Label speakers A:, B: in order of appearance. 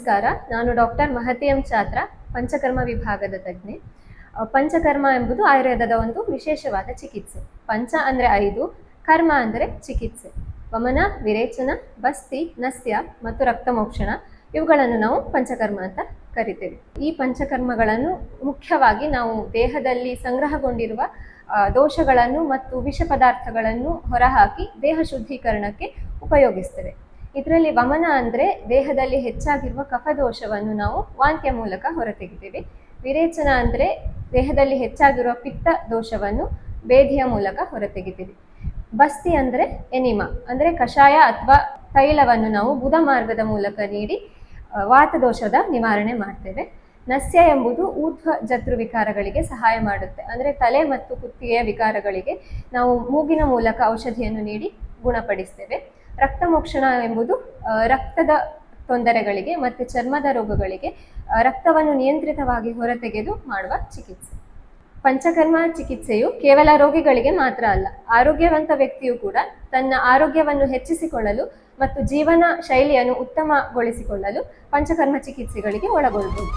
A: ನಮಸ್ಕಾರ. ನಾನು doctor ಮಹತಿ M ಚಾತ್ರ, panchakarma ವಿಭಾಗದ ತಜ್ಞೆ. ಪಂಚಕರ್ಮ ಎಂಬುದು ಆಯುರ್ವೇದದ ಒಂದು ವಿಶೇಷವಾದ ಚಿಕಿತ್ಸೆ. ಪಂಚ ಅಂದರೆ 5, ಕರ್ಮ ಅಂದರೆ ಚಿಕಿತ್ಸೆ. ವಮನ, ವಿರೇಚನ, ಬಸ್ತಿ, ನಸ್ಯ ಮತ್ತು ರಕ್ತಮೋಕ್ಷಣ ಇವುಗಳನ್ನು ನಾವು ಪಂಚಕರ್ಮ ಅಂತ ಕರಿತೇವೆ. ಈ ಪಂಚಕರ್ಮಗಳನ್ನು ಮುಖ್ಯವಾಗಿ ನಾವು ದೇಹದಲ್ಲಿ ಸಂಗ್ರಹಗೊಂಡಿರುವ ದೋಷಗಳನ್ನು ಮತ್ತು ವಿಷ ಪದಾರ್ಥಗಳನ್ನು ಹೊರಹಾಕಿ ದೇಹ ಶುದ್ಧೀಕರಣಕ್ಕೆ ಉಪಯೋಗಿಸ್ತೇವೆ. ಇದರಲ್ಲಿ ವಮನ ಅಂದರೆ ದೇಹದಲ್ಲಿ ಹೆಚ್ಚಾಗಿರುವ ಕಫದೋಷವನ್ನು ನಾವು ವಾಂತಿಯ ಮೂಲಕ ಹೊರತೆಗಿತೇವೆ. ವಿರೇಚನ ಅಂದರೆ ದೇಹದಲ್ಲಿ ಹೆಚ್ಚಾಗಿರುವ ಪಿತ್ತ ದೋಷವನ್ನು ಬೇಧಿಯ ಮೂಲಕ ಹೊರತೆಗಿತೇವೆ. ಬಸ್ತಿ ಅಂದರೆ ಎನಿಮಾ ಅಂದರೆ ಕಷಾಯ ಅಥವಾ ತೈಲವನ್ನು ನಾವು ಬುಧ ಮಾರ್ಗದ ಮೂಲಕ ನೀಡಿ ವಾತದೋಷದ ನಿವಾರಣೆ ಮಾಡ್ತೇವೆ. ನಸ್ಯ ಎಂಬುದು ಊರ್ಧ್ವ ಜತೃ ವಿಕಾರಗಳಿಗೆ ಸಹಾಯ ಮಾಡುತ್ತೆ. ಅಂದರೆ ತಲೆ ಮತ್ತು ಕುತ್ತಿಗೆಯ ವಿಕಾರಗಳಿಗೆ ನಾವು ಮೂಗಿನ ಮೂಲಕ ಔಷಧಿಯನ್ನು ನೀಡಿ ಗುಣಪಡಿಸ್ತೇವೆ. ರಕ್ತಮೋಕ್ಷಣ ಎಂಬುದು ರಕ್ತದ ತೊಂದರೆಗಳಿಗೆ ಮತ್ತು ಚರ್ಮದ ರೋಗಗಳಿಗೆ ರಕ್ತವನ್ನು ನಿಯಂತ್ರಿತವಾಗಿ ಹೊರತೆಗೆದು ಮಾಡುವ ಚಿಕಿತ್ಸೆ. ಪಂಚಕರ್ಮ ಚಿಕಿತ್ಸೆಯು ಕೇವಲ ರೋಗಿಗಳಿಗೆ ಮಾತ್ರ ಅಲ್ಲ, ಆರೋಗ್ಯವಂತ ವ್ಯಕ್ತಿಯು ಕೂಡ ತನ್ನ ಆರೋಗ್ಯವನ್ನು ಹೆಚ್ಚಿಸಿಕೊಳ್ಳಲು ಮತ್ತು ಜೀವನ ಶೈಲಿಯನ್ನು ಉತ್ತಮಗೊಳಿಸಿಕೊಳ್ಳಲು ಪಂಚಕರ್ಮ ಚಿಕಿತ್ಸೆಗಳಿಗೆ ಒಳಗೊಳ್ಳಬಹುದು.